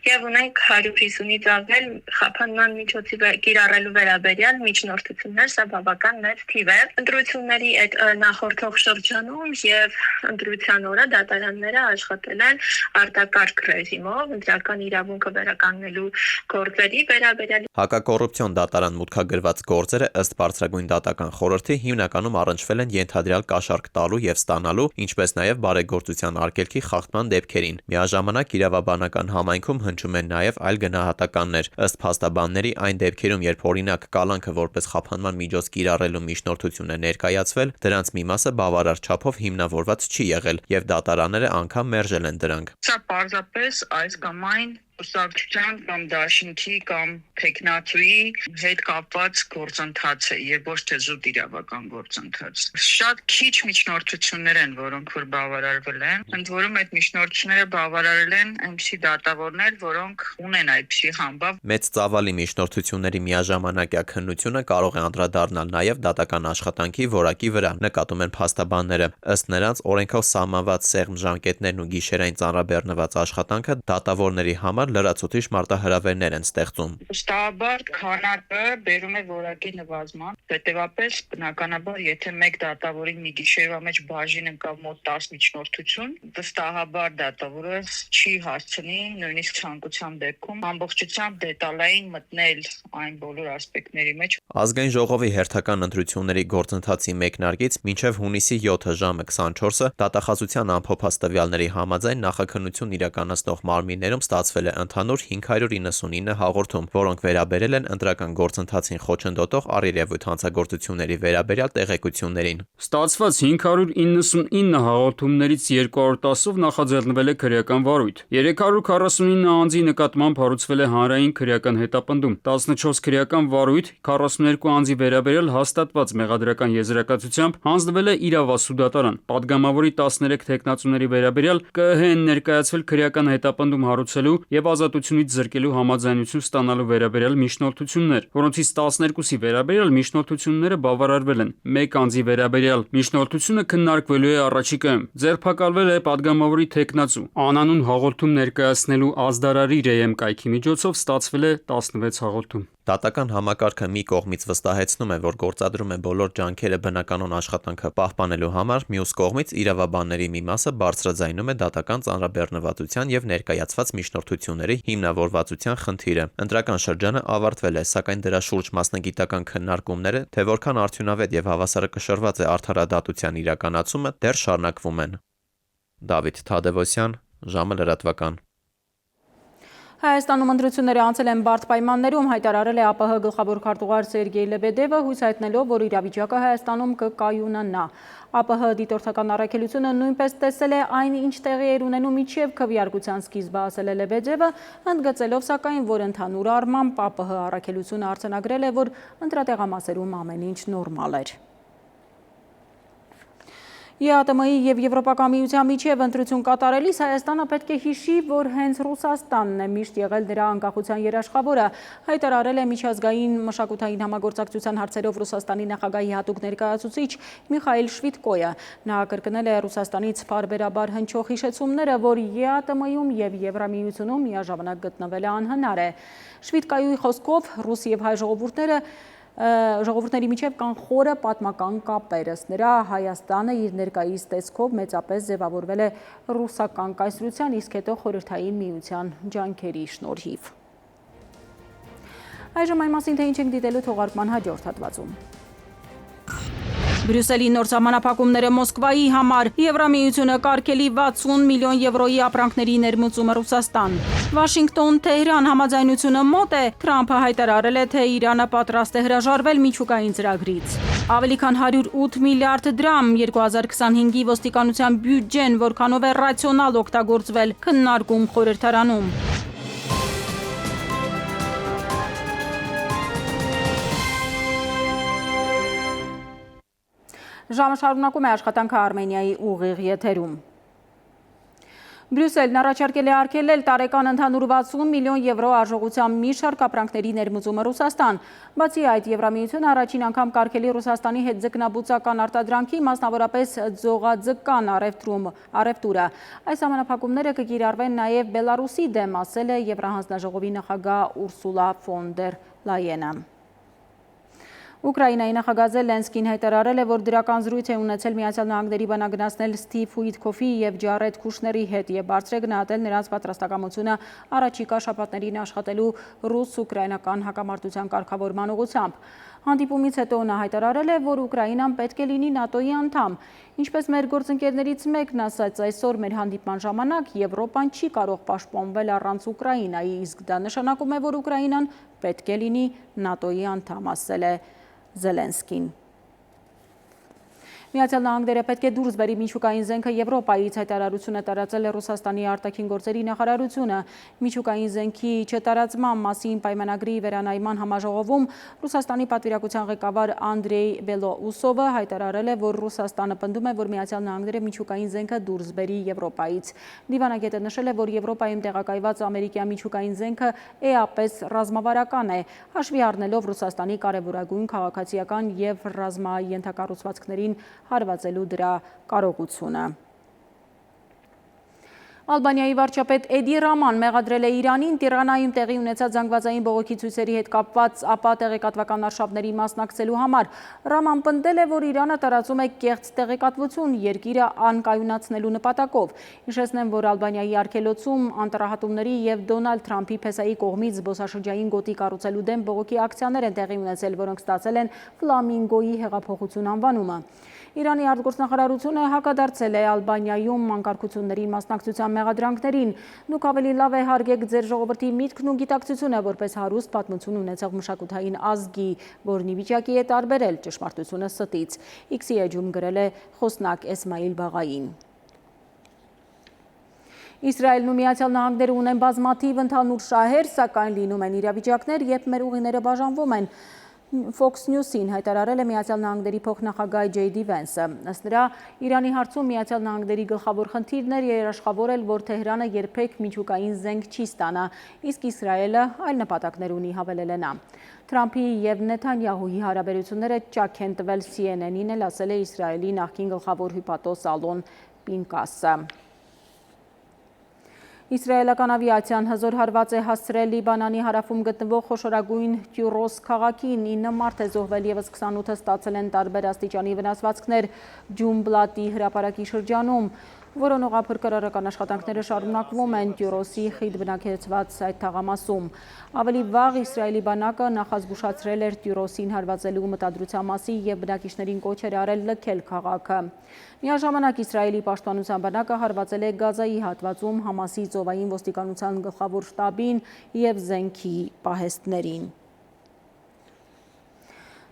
եւ ունենք 150-ից ավել խափանման միջոցի կիրառելու վերաբերյալ միջնորդություններ, սա բավական մեծ թիվ է։ Ընտրությունների այդ նախորդող շրջանում եւ ընտրության օրը դատարանները աշխատել են արտակարգ ռեժիմով ընտրական իրավունքը վերականգնելու գործերի վերաբերյալ։ Հակակոռուպցիոն դատարան մուտքագրված գործերը ըստ բարձրագույն դատական խորհրդի հիմնականում առնչվել են ենթադրյալ կաշառք տալու եւ ստանալու, ինչպես նաեւ բարեգործության արգելքի խախտման դեպքերին։ Միաժամանակ իրավաբանական համայնքում հնչում են նաև այլ գնահատականներ։ Ըստ փաստաբանների, այն դեպքերում, երբ օրինակ կալանքը որպես խափանման միջոց կիրառելու միջնորդություն է ներկայացվել, դրանց մի մասը բավարար չափով հիմնավորված չի եղել եւ դատարանները անգամ մերժել են դրանք։ Սա պարզապես այս կամ այն ուսակցության կամ դաշինքի կամ տեխնացուի հետ կապված գործընթաց է եւ ոչ թե զուտ իրավական գործընթաց։ Շատ քիչ միջնորդություններ են, որոնք որ բավարարվել են, ընդ որում այդ միջնորդությունները բավարարել են այնպիսի դատավորներ, որոնք ունեն այդպիսի համբավ։ Մեծ ծավալի միջնորդությունների միաժամանակյա քննությունը կարող է անդրադառնալ նաեւ դատական աշխատանքի որակի վրա, նկատում են փաստաբանները։ Ըստ նրանց օրենքով սահմանված սեղմ ժամկետներն ու գիշերային ծանրաբեռնված աշխատանքը դատավորների համար լրացուցիչ մարտահրավերներ են ստեղծում։ Վստահաբար քանակը բերում է որակի նվազման, հետևաբար բնականաբար եթե մեկ դատավորի մի գիշերվա մեջ բաժին ընկավ մոտ 10 միջնորդություն, վստահաբար դատավորը չի հասցնի նույնիսկ ցանկության դեպքում ամբողջությամբ դետալային մտնել այն բոլոր ասպեկտների մեջ։ Ազգային ժողովի հերթական ընտրությունների գործընթացի մեկնարկից մինչև հունիսի 7 ժամը 24-ը դատախազության ամփոփած տվյալների համաձայն նախաքննություն իրականացնող մարմիններում ստացվել է ընդհանուր 599 հաղորդում, որոնք վերաբերել են ընտրական գործընթացին խոչընդոտող առերևույթ հանցագործությունների վերաբերյալ տեղեկություններին։ Ստացված 599 հաղորդումներից 210-ով նախաձեռնվել է քրեական վարույթ։ 349 անձի նկատմամբ հարուցվել է հանրային քրեական հետապնդում, 14 քրեական վարույթ, 42 անձի վերաբերյալ հաստատված մեղադրական եզրակացությամբ հանձնվել է իրավասու դատարան։ Պատգամավորի 13 թեկնածուների վերաբերյալ ԿԸՀ-ն ներկայացվել քրեական հետապնդում հարուցելու եւ ազատությունից զրկելու համաձայնություն ստանալու վերաբերյալ միջնորդություններ, որոնցից 12-ի վերաբերյալ միջնորդությունները բավարարվել են։ 1 անձի վերաբերյալ միջնորդությունը քննարկվելու է առաջիկայում։ Ձերբակալվել է պատգամավորի թեկնածու։ Անանուն հաղորդում ներկայացնելու ազդարարի ՌԵՄ կայքի միջոցով ստացվել է 16 հաղորդում։ Դատական համակարգը մի կողմից վստահեցնում է, որ գործադրում է բոլոր ջանքերը բնականոն աշխատանքը պահպանելու համար, մյուս կողմից իրավաբանների մի մասը բարձրաձայնում է դատական ծանրաբեռնվածության եւ ներկայացված միջնորդությունների հիմնավորվածության խնդիրը։ Ընտրական շրջանը ավարտվել է, սակայն դրա շուրջ մասնագիտական քննարկումները, թե որքան արդյունավետ եւ հավասարակշռված է արդարադատության իրականացումը, դեռ շարունակվում են։ Դավիթ Թադևոսյան, ժամը լրատվական։ Հայաստանում ընտրությունները անցել են բարդ պայմաններում, հայտարարել է ԱՊՀ գլխավոր քարտուղար Սերգեյ Լեբեդևը, հույս հայտնելով, որ իրավիճակը Հայաստանում կկայունանա։ ԱՊՀ դիտորդական առաքելությունը նույնպես տեսել է այն, ինչ տեղի էր ունենում մինչև քվեարկության սկիզբը, ասել է Լեբեդևը, ընդգծելով սակայն, որ ընդհանուր առմամբ ԱՊՀ առաքելությունը արձանագրել է, որ ընտրատեղամասերում ամեն ինչ նորմալ էր։ ԵԱՏՄ-ի եւ Եվրոպական միության միջև ընտրություն կատարելիս Հայաստանը պետք է հիշի, որ հենց Ռուսաստանն է միշտ եղել նրա անկախության երաշխավորը, հայտարարել է միջազգային մշակութային համագործակցության հարցերով Ռուսաստանի նախագահի հատուկ ներկայացուցիչ Միխայիլ Շվիդկոյը։ Նա կրկնել է Ռուսաստանից փառաբերաբար հնչող հիշեցումները, որ ԵԱՏՄ-ում եւ Եվրամիությունում միաժամանակ գտնվելը անհնար է։ Շվիդկոյի խոսքով ռուս եւ հայ ժողովուրդների միջև կան խորը պատմական կապեր, ըստ նրա Հայաստանը իր ներկայիս տեսքով մեծապես ձևավորվել է ռուսական կայսրության, իսկ հետո խորհրդային միության ջանքերի շնորհիվ։ Այժմ այն մասին, թե ինչ ենք դիտելու թողարկման հաջորդ հատվածում։ Բրյուսելի նոր սահմանափակումները Մոսկվայի համար, Եվրամիությունը կարգելի 60 միլիոն եվրոյի ապրանքների ներմուծումը Ռուսաստան։ Վաշինգտոն Թեհրան համաձայնությունը մոտ է, Թրամփը հայտարարել է, թե Իրանը պատրաստ է հրաժարվել միջուկային ծրագրից։ Ավելի քան 108 միլիարդ դրամ 2025-ի ոստիկանության բյուջեն, որքանով է ռացիոնալ օգտագործվել, քննարկում խորհրդարանում։ Ժամը շարունակում է աշխատանքը Արմենիայի ուղիղ եթերում։ Բրյուսելն առաջարկել է արգելել տարեկան ընդհանուր 60 միլիոն եվրո արժողությամբ մի շարք ապրանքների ներմուծումը Ռուսաստան։ Բացի այդ, Եվրամիությունը առաջին անգամ կարգելի Ռուսաստանի հետ ձկնաբուծական արտադրանքի, մասնավորապես ձողաձկան առևտուրը։ Այս սահմանափակումները կկիրառվեն նաև Բելարուսի դեմ, ասել է Եվրահանձնաժողովի նախագահ Ուրսուլա ֆոն դեր Լայենը։ Ուկրաինայի նախագահ Զելենսկին հայտարարել է, որ դրական զրույց է ունեցել Միացյալ Նահանգների բանագնացնել Սթիվ Ուիտքոֆի եւ Ջարեդ Քուշների հետ եւ բարձր է գնահատել նրանց պատրաստակամությունը առաջիկա շաբաթներին աշխատելու ռուս-ուկրաինական հակամարտության կարգավորման ուղղությամբ։ Հանդիպումից հետո նա հայտարարել է, որ Ուկրաինան պետք է լինի ՆԱՏՕ-ի անդամ։ Ինչպես մեր գործընկերներից մեկն ասաց, այսօր մեր հանդիպման ժամանակ Եվրոպան չի կարող պաշտպանվել առանց Ուկրաինայի, իսկ դա նշանակում է, որ Ուկրաինան պետք է լինի ՆԱՏՕ-ի անդամ, ասել է Զելենսկին։ Միացյալ Նահանգները պետք է դուրս բերի միջուկային զենքը Եվրոպայից, հայտարարություն է տարածել Ռուսաստանի արտաքին գործերի նախարարությունը։ Միջուկային զենքի չտարածման մասին պայմանագրի վերանայման համաժողովում Ռուսաստանի պատվիրակության ղեկավար Անդրեյ Բելոուսովը հայտարարել է, որ Ռուսաստանը պնդում է, որ Միացյալ Նահանգները միջուկային զենքը դուրս բերի Եվրոպայից։ Դիվանագետը նշել է, որ Եվրոպայում տեղակայված ամերիկյան միջուկային զենքը էապես ռազմավարական է, հաշվի առնելով Ռուսաստանի կարևորագույն քաղաքացիական եւ ռազմաենթակառուցվածքներին հարվածելու դրա կարողությունը։ Ալբանիայի վարչապետ Էդի Ռաման մեղադրել է Իրանին Տիրանայում տեղի ունեցած զանգվածային բողոքի ցույցերի հետ կապված ապա տեղեկատվական արշավների մասնակցելու համար։ Ռաման պնդել է, որ Իրանը տարածում է կեղծ տեղեկատվություն երկիրը անկայունացնելու նպատակով։ Հիշեցնեմ, որ Ալբանիայի արգելոցում անտառահատումների եւ Դոնալդ Թրամփի փեսայի կողմից զբոսաշրջային գոտի կառուցելու դեմ բողոքի ակցիաներ են տեղի ունեցել, որոնք ստացել են Ֆլամինգոյի հեղափոխություն անվանումը։ Իրանի արտգործնախարարությունը հակադարձել է Ալբանիայում մանկարգությունների մասնակցության մեղադրանքներին։ Դուք ավելի լավ է հարգեք ձեր ժողովրդի միտքն ու գիտակցությունը որպես հարուստ պատմություն ունեցող մշակութային ազգի, որն ի վիճակի է տարբերել ճշմարտությունը ստից։ X-ի էջում գրել է խոսնակ Էսմայիլ Բաղային։ Իսրայելն ու Միացյալ Նահանգները ունեն բազմաթիվ ընդհանուր շահեր, սակայն լինում են իրավիճակներ, երբ մեր ուղիները բաժանվում են։ Fox News-ին հայտարարել է Միացյալ Նահանգների փոխնախագահ J.D. Vance-ը։ Ըստ նրա, Իրանի հարցում Միացյալ Նահանգների գլխավոր խնդիրն էր երաշխավորել, որ Թեհրանը երբեք միջուկային զենք չի ստանա, իսկ Իսրայելը այլ նպատակներ ունի, հավելել է նա։ Թրամփի և Նեթանյահուի հարաբերությունները ճաք են տվել CNN-ին էլ ասել է Իսրայելի նախկին գլխավոր հյուպատոս Ալոն Պինկասը։ Իսրայելական ավիացիան հզոր հարված է հասցրել Լիբանանի հարավում գտնվող խոշորագույն Տյուրոս քաղաքին, 9 մարդ է զոհվել ևս 28-ը ստացել են տարբեր աստիճանի վնասվածքներ Ջումբլատի հրապարակի շրջանում։ Որոնողափրկարարական աշխատանքները շարունակվում են Տյուրոսի խիտ բնակեցված այդ թաղամասում։ Ավելի վաղ Իսրայելի բանակը նախազգուշացրել էր Տյուրոսին հարվածելու մտադրության մասին և բնակիչներին կոչ էր արել լքել քաղաքը։ Միաժամանակ Իսրայելի պաշտպանության բանակը հարվածել է Գազայի հատվածում Համասի ծովային ոստիկանության գլխավոր շտաբին և զենքի պահեստներին։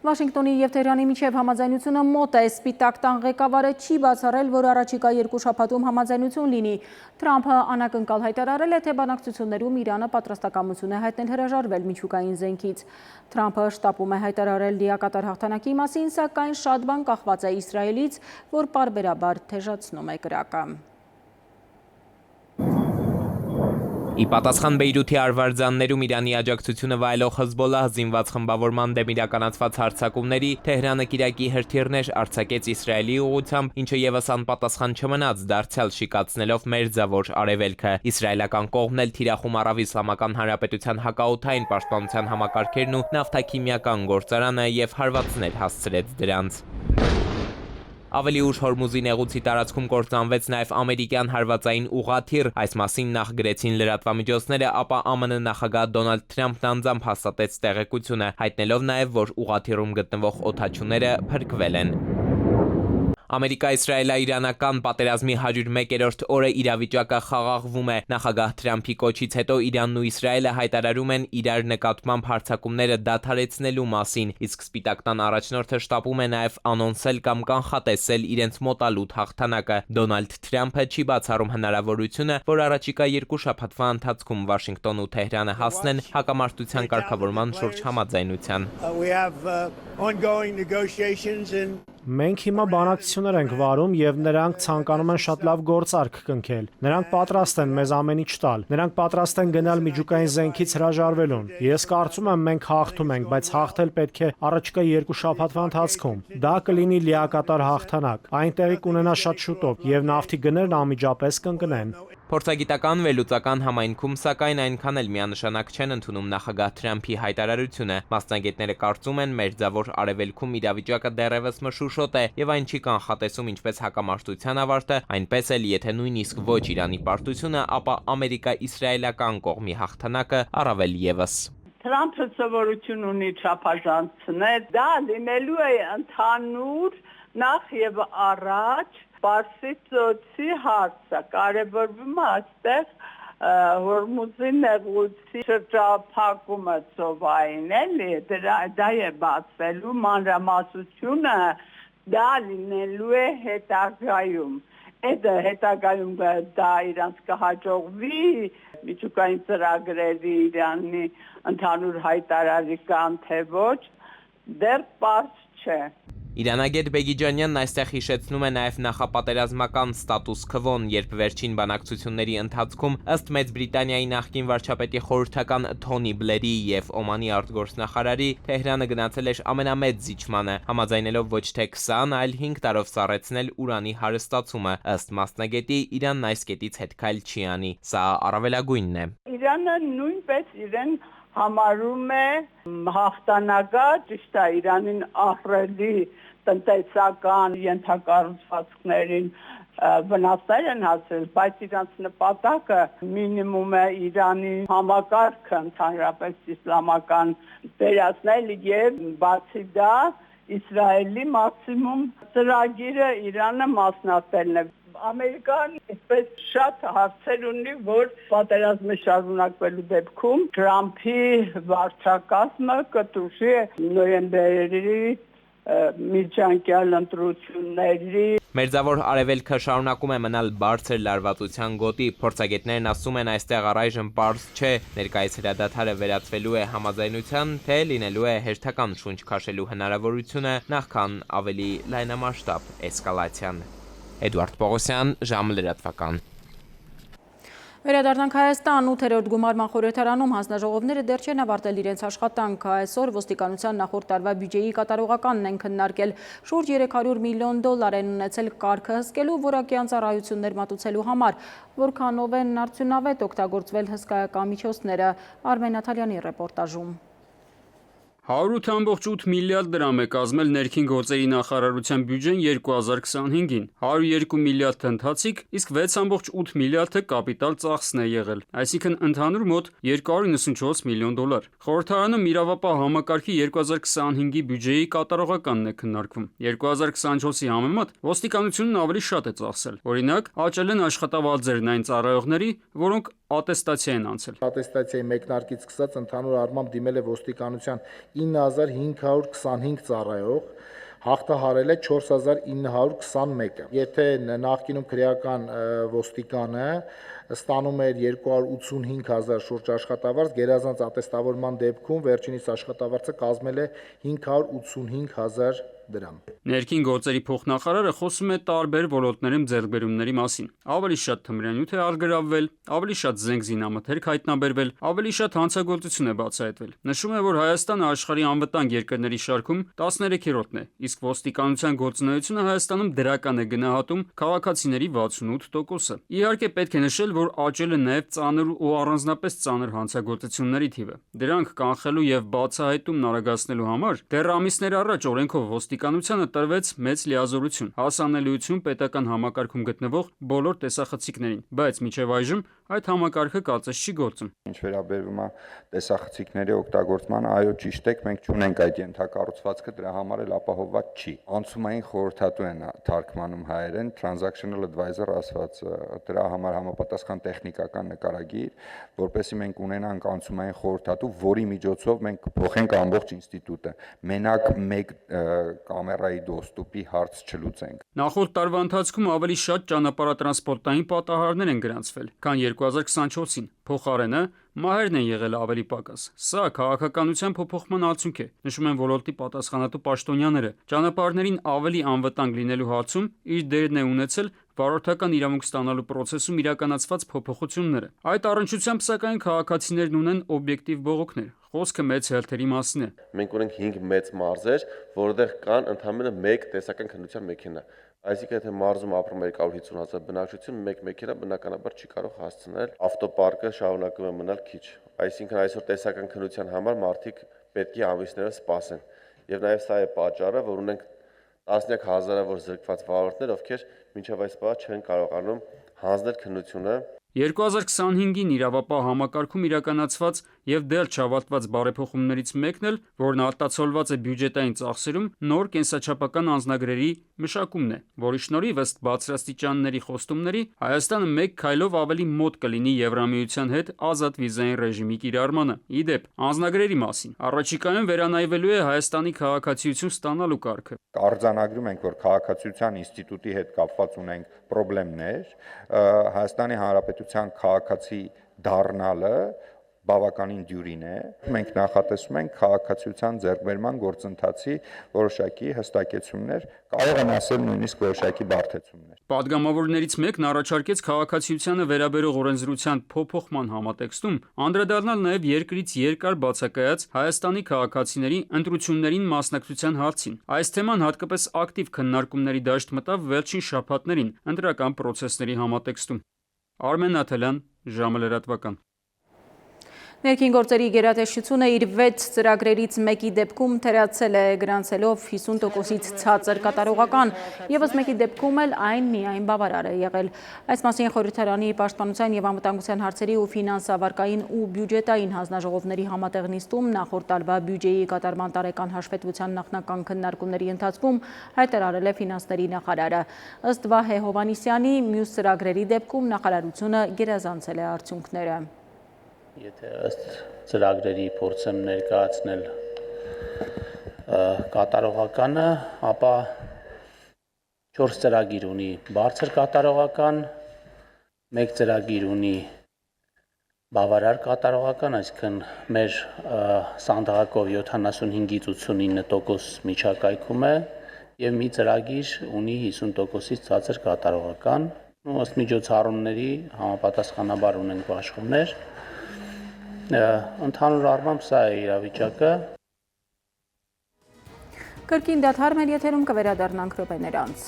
Վաշինգտոնի և Թեհրանի միջև համաձայնությունը մոտ է, Սպիտակ տան ղեկավարը չի բացառել, որ առաջիկա 2 շաբաթում համաձայնություն լինի։ Թրամփը անակնկալ հայտարարել է, թե բանակցություններում Իրանը պատրաստակամություն է հայտնել հրաժարվել միջուկային զենքից։ Թրամփը շտապում է հայտարարել լիակատար հաղթանակի մասին, սակայն շատ բան կախված է Իսրայելից, որ պարբերաբար թեժացնում է կրակը։ Ի պատասխան Բեյրութի արվարձաններում Իրանի աջակցությունը վայելող Հզբոլլահ զինված խմբավորման դեմ իրականացված հարձակումների Թեհրանը կիրակի հրթիռներ արձակեց Իսրայելի ուղղությամբ, ինչը ևս անպատասխան չմնաց, դարձյալ շիկացնելով մերձավոր արևելքը։ Իսրայելական կողմն էլ թիրախում Արաբ Իսլամական Հանրապետության հակաօդային պաշտպանության համակարգերն ու նավթաքիմիական գործարանը և հարվածներ հասցրեց դրանց։ Ավելի ուշ Հորմուզի նեղուցի տարածքում կործանվեց նաև ամերիկյան հարվածային ուղղաթիռ, այս մասին նախ գրեցին լրատվամիջոցները, ապա ԱՄՆ նախագահ Դոնալդ Թրամփն անձամբ հաստատեց տեղեկությունը, հայտնելով նաև, որ ուղղաթիռում գտնվող օդաչուները փրկվել են։ Ամերիկա-իսրայելա-իրանական պատերազմի 101-րդ օրը իրավիճակը խաղաղվում է։ Նախագահ Թրամփի կոչից հետո Իրանն ու Իսրայելը հայտարարում են իրար նկատմամբ հարձակումները դադարեցնելու մասին, իսկ Սպիտակ տան առաջնորդը շտապում է նաև անոնսել կամ կանխատեսել իրենց մոտալուտ հաղթանակը։ Դոնալդ Թրամփը չի բացառում հնարավորությունը, որ առաջիկա 2 շաբաթվա ընթացքում Վաշինգտոն ու Թեհրանը հասնեն հակամարտության կարգավորման շուրջ համաձայնության։ Մենք հիմա բանակցություններ ենք վարում և նրանք ցանկանում են շատ լավ գործարք կնքել։ Նրանք պատրաստ են մեզ ամեն ինչ տալ։ Նրանք պատրաստ են գնալ միջուկային զենքից հրաժարվելուն։ Ես կարծում եմ մենք հաղթում ենք, բայց հաղթել պետք է առաջիկա 2 շաբաթվա ընթացքում։ Դա կլինի լիակատար հաղթանակ։ Այն տեղի կունենա շատ շուտով և նավթի գներն անմիջապես կընկնեն։ Փորձագիտական վերլուծական համայնքում սակայն այնքան էլ միանշանակ չեն ընդունում նախագահ Թրամփի հայտարարությունը։ Մասնագետները կարծում են, մերձավոր արևելքում իրավիճակը դեռևս մշուշոտ է եւ այն չի կանխատեսում ինչպես հակամարտության ավարտը, այնպես էլ եթե նույնիսկ ոչ Իրանի պարտությունը, ապա ամերիկա-իսրայելական կողմի հաղթանակը առավել եւս։ Թրամփը սովորություն ունի չափազանցնել, դա լինելու է ընդհանուր նախ եւ առաջ Պարսից ծոցի հարցը, կարևորվում է այստեղ Հորմուզի նեղուցի շրջափակումը ծովային, էլի, դա է բացվելու մանրամասնությունը, դա լինելու է հետագայում։ Այդ հետագայում դա իրանց կհաջողվի միջուկային ծրագրերի Իրանի ընդհանուր հայտարարի կամ թե ոչ, դեռ պարզ չէ։ Իրանագետ Բեգիջանյանն այստեղ հիշեցնում է նաև նախապատերազմական ստատուս քվոն, երբ վերջին բանակցությունների ընթացքում ըստ Մեծ Բրիտանիայի նախկին վարչապետի խորհրդական Թոնի Բլերի և Օմանի արտգործնախարարի Թեհրանը գնացել էր ամենամեծ զիջմանը, համաձայնելով ոչ թե 20, այլ 5 տարով սառեցնել ուրանի հարստացումը։ Ըստ մասնագետի, Իրանն այս կետից հետ քայլ չի անի։ Սա առավելագույնն է։ Իրանը նույնպես իրեն համարում է հաղթանակը, ճիշտ է, Իրանին ահռելի տնտեսական ենթակառուցվածքներին վնասներ են հասել, բայց իրանց նպատակը մինիմում է Իրանի համակարգը ընդհանրապես իսլամական վերացնել եւ բացի դա Իսրայելի մաքսիմում ծրագիրը Իրանը մասնակցելն է։ Ամերիկան Պես շատ հարցեր ունի, որ պատերազմը շարունակվելու դեպքում Թրամփի վարչակազմը կտուժի նոյեմբերի միջանկյալ ընտրությունների։ Մերձավոր Արևելքը շարունակում է մնալ բարձր լարվածության գոտի, փորձագետներն ասում են այստեղ առայժմ պարզ չէ ներկայիս հրադադարը վերածվելու է համաձայնության, թե լինելու է հերթական շունչ քաշելու հնարավորությունը նախքան ավելի լայնամասշտաբ էսկալացիան։ Էդուարդ Պողոսյան, ժամը լրատվական։ Վերադառնանք Հայաստան, 8-րդ գումարման խորհրդարանում հանձնաժողովները դեռ չեն ավարտել իրենց աշխատանքը։ Այսօր ոստիկանության նախորդ տարվա բյուջեի կատարողականն են քննարկել։ Շուրջ 300 միլիոն դոլար են ունեցել կարգը հսկելու որակյան ծառայություններ մատուցելու համար, որքանով են արդյունավետ օգտագործվել հսկայական միջոցները։ Արմեն Աթալյանի ռեպորտաժում։ 108.8 միլիարդ դրամ է կազմել ներքին գործերի նախարարության բյուջեն 2025-ին, 102 միլիարդ ընթացիկ, իսկ 6.8 միլիարդը կապիտալ ծախսն է եղել, այսինքն ընդհանուր մոտ 294 միլիոն դոլար։ Խորհրդարանում իրավապահ համակարգի 2025-ի բյուջեի կատարողականն է քննարկվում։ 2024-ի համեմատ ոստիկանությունն ավելի շատ է ծախսել։ Օրինակ, աճել են աշխատավարձերն այն ծառայողների, որոնք ատեստացիա են անցել։ Ատեստացիայի մեկնարկից սկսած ընդհանուր առմամբ դիմել է ոստիկանության 9525 ծառայող, հաղթահարել է 4921-ը։ Եթե նախկինում քրեական ոստիկանը ստանում էր 285,000 շուրջ աշխատավարձ, գերազանց ատեստավորման դեպքում վերջինիս աշխատավարձը կազմել է 585,000 դրամ։ Ներքին գործերի փոխնախարարը խոսում է տարբեր ոլորտներում ձեռքբերումների մասին։ Ավելի շատ թմրանյութ է արգրավվել, ավելի շատ զենք զինամթերք հայտնաբերվել, ավելի շատ հանցագործություն է բացահայտվել։ Նշում է, որ Հայաստանը աշխարհի անվտանգ երկրների շարքում 13-րդն է, իսկ ոստիկանության գործունեությունը Հայաստանում դրական է գնահատում քաղաքացիների 68%-ը։ Իհարկե պետք է նշել, որ աճել է նաև ծանր ու առանձնապես ծանր հանցագործությունների թիվը։ Դրանք կանխելու եւ բացահայտումն արագացնելու համար դեռ ամիսներ առաջ օրենքով ոստիկանությանը տրվեց մեծ լիազորություն, հասանելիություն պետական համակարգում գտնվող բոլոր տեսախցիկներին, բայց մինչև այժմ այդ համակարգը կարծես չի գործում։ Ինչ վերաբերում է տեսախցիկների օգտագործմանը, այո, ճիշտ եք, մենք չունենք այդ ենթակառուցվածքը, դրա համար էլ ապահովված չի։ Անցումային խորհրդատու են թարգմանում հայերեն, transactional advisor ասված, դրա համար համապատասխան տեխնիկական նկարագիր, որպեսզի մենք ունենանք անցումային խորհրդատու, որի միջոցով մենք փոխենք ամբողջ ինստիտուտը։ Մենակ մեկ կամերայի դոստուպի հարց չլուծենք։ Նախորդ տարվա ընթացքում ավելի շատ ճանապարհատրանսպորտային պատահարներ են գրանցվել, քան 2024-ին։ Փոխարենը մահերն են եղել ավելի պակաս։ Սա քաղաքականության փոփոխման արդյունք է, նշում են ոլորտի պատասխանատու պաշտոնյաները։ Ճանապարհներին ավելի անվտանգ լինելու հարցում իր դերն է ունեցել վարորդական իրավունք ստանալու process-ում իրականացված փոփոխությունները։ Այդ առնչությամբ սակայն քաղաքացիներն ունեն օբյեկտիվ բողոքներ։ Խոսքը մեծ հերթերի մասին է։ Մենք ունենք 5 մեծ մարզեր, որտեղ կան ընդհանրապես 1 տեսական քննության մեքենա։ Այսինքն եթե մարզում ապրում է 250,000 բնակչություն, 1 մեքենա բնականաբար չի կարող հասցնել, ավտոպարկը շարունակում է մնալ քիչ։ Այսինքն այսօր տեսական քննության համար մարդիկ պետք է ամիսներով սպասեն։ Եվ նաև սա է պատճառը, որ ունենք տասնյակ հազարավոր զրկված վարորդներ, ովքեր մինչև այս պահ չեն կարողանում հանձնել քննությունը։ 2025-ին իրավապահ համակարգում իրականացված եւ դեռ չավարտված բարեփոխումներից մեկն էլ, որն արտացոլված է բյուջետային ծախսերում, նոր կենսաչափական անձնագրերի մշակումն է, որի շնորհիվ ըստ բարձրաստիճանների խոստումների Հայաստանը մեկ քայլով ավելի մոտ կլինի Եվրամիության հետ ազատ վիզային ռեժիմի կիրառմանը։ Իդեպ, անձնագրերի մասին առաջիկայում վերանայվելու է Հայաստանի քաղաքացիություն ստանալու կարգը։ Արձանագրում ենք, որ քաղաքացիության ինստիտուտի հետ կապված ունենք խնդիրներ, Հայաստանի Հանրապետության քաղաքացի դառնալը բավականին դյուրին է։ Մենք նախատեսում ենք քաղաքացիության ձեռքբերման գործընթացի որոշակի հստակեցումներ, կարող եմ ասել նույնիսկ որոշակի բարդեցումներ։ Պատգամավորներից մեկն առաջարկեց քաղաքացիությանը վերաբերող օրենսդրության փոփոխման համատեքստում անդրադառնալ նաև երկրից երկար բացակայած Հայաստանի քաղաքացիների ընտրություններին մասնակցության հարցին։ Այս թեման հատկապես ակտիվ քննարկումների դաշտ մտավ վերջին շաբաթներին ընտրական process-ների համատեքստում։ Արմեն Աթալյան, ժամը լրատվական։ Ներքին գործերի գերատեսչությունը իր 6 ծրագրերից մեկի դեպքում թերացել է գրանցելով 50%-ից ցածր կատարողական, ևս մեկի դեպքում էլ այն միայն բավարար է եղել։ Այս մասին խորհրդարանի պաշտպանության և անվտանգության հարցերի ու ֆինանսավարկային ու բյուջետային հանձնաժողովների համատեղ նիստում նախորդ տարվա բյուջեի կատարման տարեկան հաշվետվության նախնական քննարկումների ընթացքում հայտարարել է ֆինանսների նախարարը։ Ըստ Վահե Հովհաննիսյանի, մյուս ծրագրերի դեպքում նախարարությունը գերազանցել է արդյունքները։ Եթե ըստ ծրագրերի փորձեմ ներկայացնել կատարողականը, ապա 4 ծրագիր ունի բարձր կատարողական, 1 ծրագիր ունի բավարար կատարողական, այսինքն մեր սանդղակով 75-ից 89% միջակայքում է, եւ մի ծրագիր ունի 50%-ից ցածր կատարողական, ըստ միջոցառումների համապատասխանաբար ունենք բաշխումներ։ Ընդհանուր առմամբ սա է իրավիճակը։ Կրկին դադար մեր եթերում կվերադառնանք րոպեներ անց։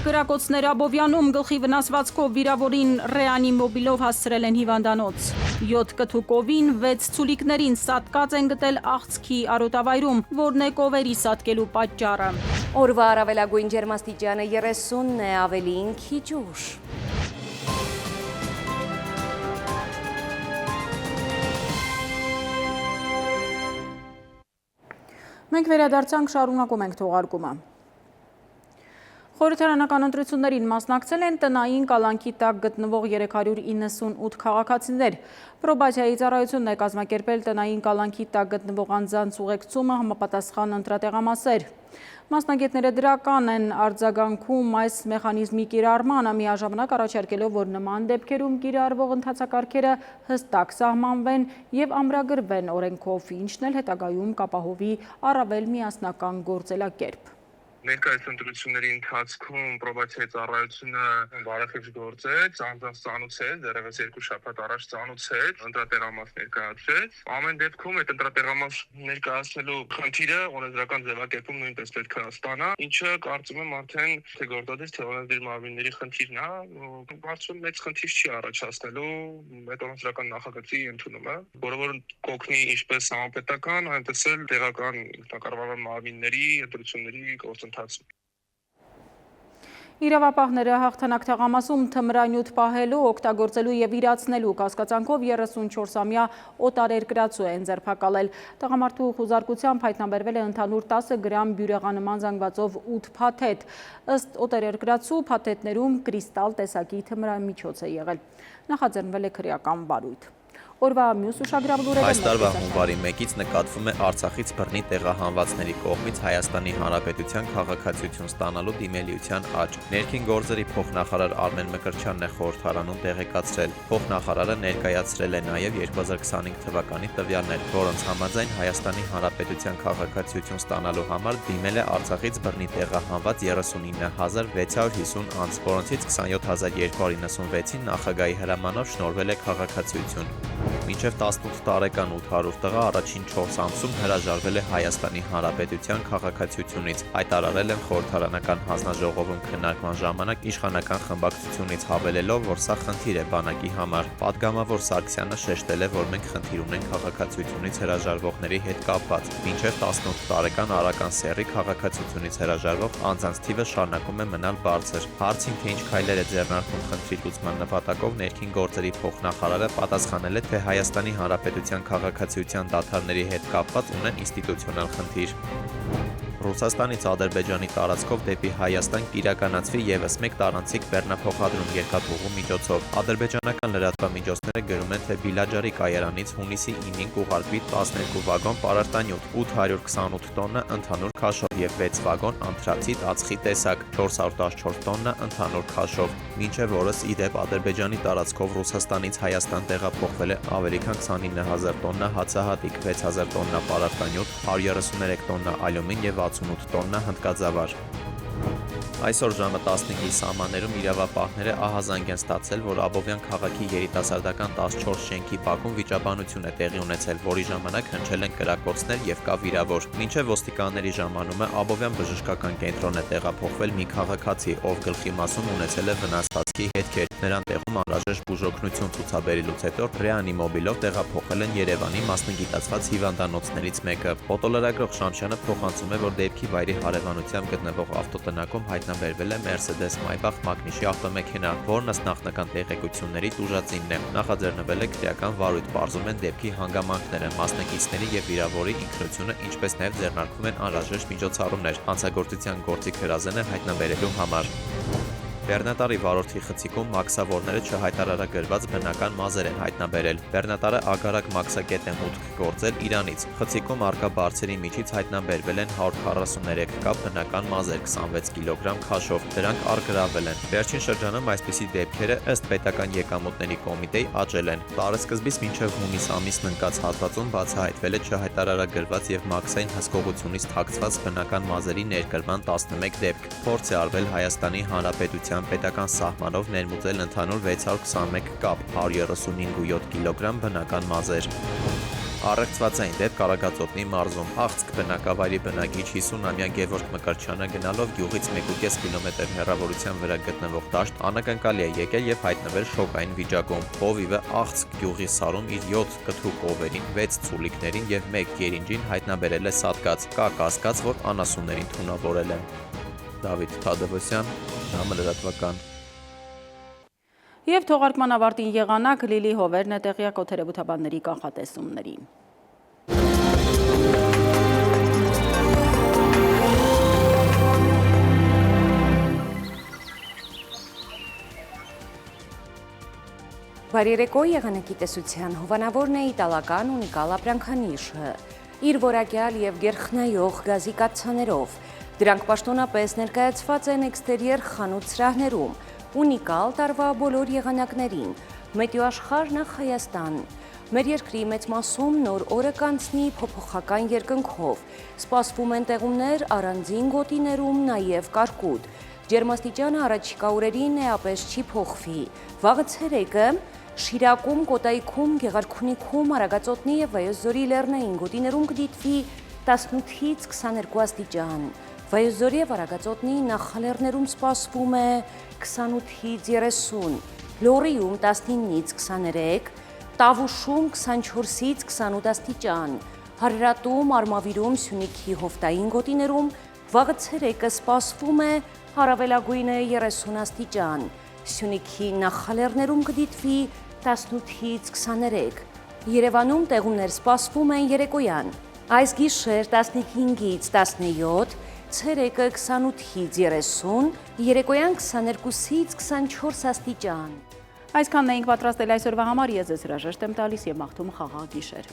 Կրակոցներ Աբովյանում գլխի վնասվածքով վիրավորին ռեանիմոբիլով հասցրել են հիվանդանոց։ 7 կթուկովին 6 ցուլիկներին սատկած են գտել աղցքի արոտավայրում, որն է կովերի սատկելու պատճառը։ Օրվա առավելագույն ջերմաստիճանը 30-ն է, ավելին քիչ ուշ։ Մենք վերադարձանք, շարունակում ենք թողարկումը։ Խորհրդարանական ընտրություններին մասնակցել են տնային կալանքի տակ գտնվող 398 քաղաքացիներ։ Պրոբացիայի ծառայությունն է կազմակերպել տնային կալանքի տակ գտնվող անձանց ուղեկցումը համապատասխան ընտրատեղամասեր։ Մասնագետները դրական են արձագանքում այս մեխանիզմի կիրառմանը, միաժամանակ առաջարկելով, որ նման դեպքերում կիրառվող ընթացակարգերը հստակ սահմանվեն եւ ամրագրվեն օրենքով, ինչն էլ հետագայում կապահովի առավել միասնական գործելակերպ։ Ներկայիս ընտրությունների ընթացքում պրոբացիայի ծառայությունը բարեխիղճ գործեց, անձանց ծանուցեց, դեռևս 2 շաբաթ առաջ ծանուցեց, ընտրատեղամաս ներկայացրեց։ Ամեն դեպքում այդ ընտրատեղամաս ներկայացնելու խնդիրը օրենսդրական ձևակերպում նույնպես պետք է ստանա, ինչը կարծում եմ արդեն թե գործադիր թե օրենսդիր մարմինների խնդիրն է, կարծում մեծ խնդիր չի առաջացնելու այդ օրենսդրական նախագծի ընդունումը, որը որ կօգնի ինչպես համապետական, այնպես էլ տեղական ինքնակառավարման մարմինների ընտրությունների գործընթացում։ Իրավապահները հաղթանակ թաղամասում թմրանյութ պահելու, օգտագործելու եւ իրացնելու կասկածանքով 34-ամյա օտարերկրացու են ձերբակալել։ Տղամարդու խուզարկությամբ հայտնաբերվել է ընդհանուր 10 գրամ բյուրեղանման զանգվածով 8 փաթեթ։ Ըստ օտարերկրացու փաթեթներում կրիստալ տեսակի թմրամիջոց է եղել։ Նախաձեռնվել է քրեական վարույթ։ Օրվա մյուս ուշագրավ Այս տարվա հունվարի 1-ից նկատվում է Արցախից բռնի տեղահանվածների կողմից Հայաստանի Հանրապետության քաղաքացիություն ստանալու դիմելիության աճ։ Ներքին գործերի փոխնախարար Արմեն Մկրտչյանն է խորհրդարանում տեղեկացրել։ Փոխնախարարը ներկայացրել է նաև 2025 թվականի տվյալներ, որոնց համաձայն Հայաստանի Հանրապետության քաղաքացիություն ստանալու համար դիմել է Արցախից բռնի տեղահանված 39650 անձ, որոնցից 27296-ին նախագահի հրամանով շնորհվել է քաղաքացիություն։ Մինչև 18 տարեկան 800 տղա առաջին 4 ամսում հրաժարվել է Հայաստանի Հանրապետության քաղաքացիությունից, հայտարարել են խորհրդարանական հանձնաժողովում քննարկման ժամանակ իշխանական խմբակցությունից հավելելով, որ սա խնդիր է բանակի համար։ Պատգամավոր Սարգսյանը շեշտել է, որ մենք խնդիր ունենք քաղաքացիությունից հրաժարվողների հետ կապված։ Մինչև 18 տարեկան արական սեռի քաղաքացիությունից հրաժարվող անձանց թիվը շարունակում է մնալ բարձր։ Հարցին, թե ինչ քայլեր է ձեռնարկում խնդրի լուծման նպատակով, ներքին գործերի փոխնախարարը պատասխանել է, թե Հայաստանի Հանրապետության քաղաքացիության դադարների հետ կապված ունեն ինստիտուցիոնալ խնդիր։ Ռուսաստանից Ադրբեջանի տարածքով դեպի Հայաստան կիրականացվի ևս մեկ տարանցիկ բեռնափոխադրում երկաթուղու միջոցով։ Ադրբեջանական լրատվամիջոցները գրում են, թե Բիլաջարի կայարանից հունիսի 9-ին կուղարկվի 12 վագոն պարարտանյութ, 828 տոննա ընդհանուր քաշով եւ 6 վագոն անթրացիտ ածխի տեսակ, 414 տոննա ընդհանուր քաշով։ Մինչև օրս ի դեպ Ադրբեջանի տարածքով Ռուսաստանից Հայաստան տեղափոխվել է ավելի քան 29000 տոննա հացահատիկ, 6000 տոննա պարարտանյութ, 133 տոննա ալյումին եւ 68 տոննա հնդկաձավար։ Այսօր ժամը 15-ի սահմաններում իրավապահները ահազանգ են ստացել, որ Աբովյան քաղաքի երիտասարդական 14 շենքի բակում վիճաբանություն է տեղի ունեցել, որի ժամանակ հնչել են կրակոցներ եւ կա վիրավոր։ Մինչև ոստիկանների ժամանումը Աբովյան բժշկական կենտրոն է տեղափոխվել մի քաղաքացի, ով գլխի մասում ունեցել է վնասվածքի հետքեր։ Նրան տեղում անհրաժեշտ բուժօգնություն ցուցաբերելուց հետո ռեանիմոբիլով տեղափոխել են Երևանի մասնագիտացված հիվանդանոցներից մեկը։ Ֆոտոլրագրող Շամշյանը փոխանցում է, որ դեպքի վայրի հարևանությամբ գտնվող ավտոտնակում հայտնաբերվել է Mercedes Maybach մագնիշի ավտոմեքենա, որն ըստ նախնական տեղեկությունների տուժածինն է։ Նախաձեռնվել է քրեական վարույթ, պարզում են դեպքի հանգամանքները, մասնակիցների եւ վիրավորի ինքնությունը, ինչպես նաեւ ձեռնարկվում են անհրաժեշտ միջոցառումներ հանցագործության գործիք հրազենը հայտնաբերելու համար։ Բեռնատարի վարորդի խցիկում մաքսավորները չհայտարարագրված բնական մազեր են հայտնաբերել։ Բեռնատարը ագարակ մաքսակետ է մուտք գործել Իրանից։ Խցիկում արկա բարձերի միջից հայտնաբերվել են 143 կապ բնական մազեր 26 կիլոգրամ քաշով։ Դրանք առգրավել են։ Վերջին շրջանում այսպիսի դեպքերը ըստ պետական եկամուտների կոմիտեի աճել են։ Տարեսկզբից մինչև հունիս ամիսն ընկած հատվածում բացահայտվել է չհայտարարագրված եւ մաքսային հսկողությունից թաքցված բնական մազերի ներկրման 11 դեպք։ Փորձ է արվել Հայաստանի Հանրապետության պետական սահմանով ներմուծել ընդհանուր 621 կապ, 135.7 կիլոգրամ բնական մազեր։ Առեղծվածային դեպք Արագածոտնի մարզում։ Աղցք բնակավայրի բնակիչ 50-ամյա Գևորգ Մկրտչյանը գնալով գյուղից 1.5 կիլոմետր հեռավորության վրա գտնվող դաշտ անակնկալի է եկել եւ հայտնվել շոկային վիճակում։ Հովիվը Աղցք գյուղի սարում իր 7 կթու կովերին, 6 ցուլիկներին եւ 1 գերինջին հայտնաբերել է սատկած։ Կա կասկած, որ անասուններին թունավորել է։ Դավիթ Թադևոսյան, Ժամանակ։ Եվ թողարկման ավարտին եղանակ Լիլի Հովերն է տեղյակ օդերևութաբանների կանխատեսումներին։ Բարերեկո եղանակի տեսության հովանավորն է իտալական ունիկալ ապրանքանիշը, իր որակյալ և գերխնայող գազի կաթսաներով։ Դրանք պաշտոնապես ներկայացված են էքստերիեր խանութ սրահներում, ունիկալ տարվա բոլոր եղանակներին, Մետեոաշխարհ նախ Հայաստան։ Մեր երկրի մեծ մասում նոր օրը կանցնի փոփոխական երկնքով, սպասվում են տեղումներ առանձին գոտիներում, նաև կարկուտ։ Ջերմաստիճանը առաջիկա օրերին էապես չի փոխվի։ Վաղը ցերեկը Շիրակում, Կոտայքում, Գեղարքունիքում, Արագածոտնի և Վայոց-Ձորի լեռնային գոտիներում կդիտվի 18-ից 22 աստիճան։ Վայոց-Ձորի և Արագածոտնի նախալեռներում սպասվում է 28-ից 30, Լոռիում 19-ից 23, Տավուշում 24-ից 28 աստիճան, Հարարատում, Արմավիրում, Սյունիքի հովտային գոտիներում վաղը ցերեկը սպասվում է առավելագույնը 30 աստիճան, Սյունիքի նախալեռներում կդիտվի 18-ից 23, Երևանում տեղումներ սպասվում են երեկոյան, այս գիշեր 15-ից 17, ցերեկը 28-ից 30, երեկոյան 22-ից 24 աստիճան։ Այսքանն էինք պատրաստել այսօրվա համար, ես ձեզ հրաժեշտ եմ տալիս և մաղթում խաղաղ գիշեր։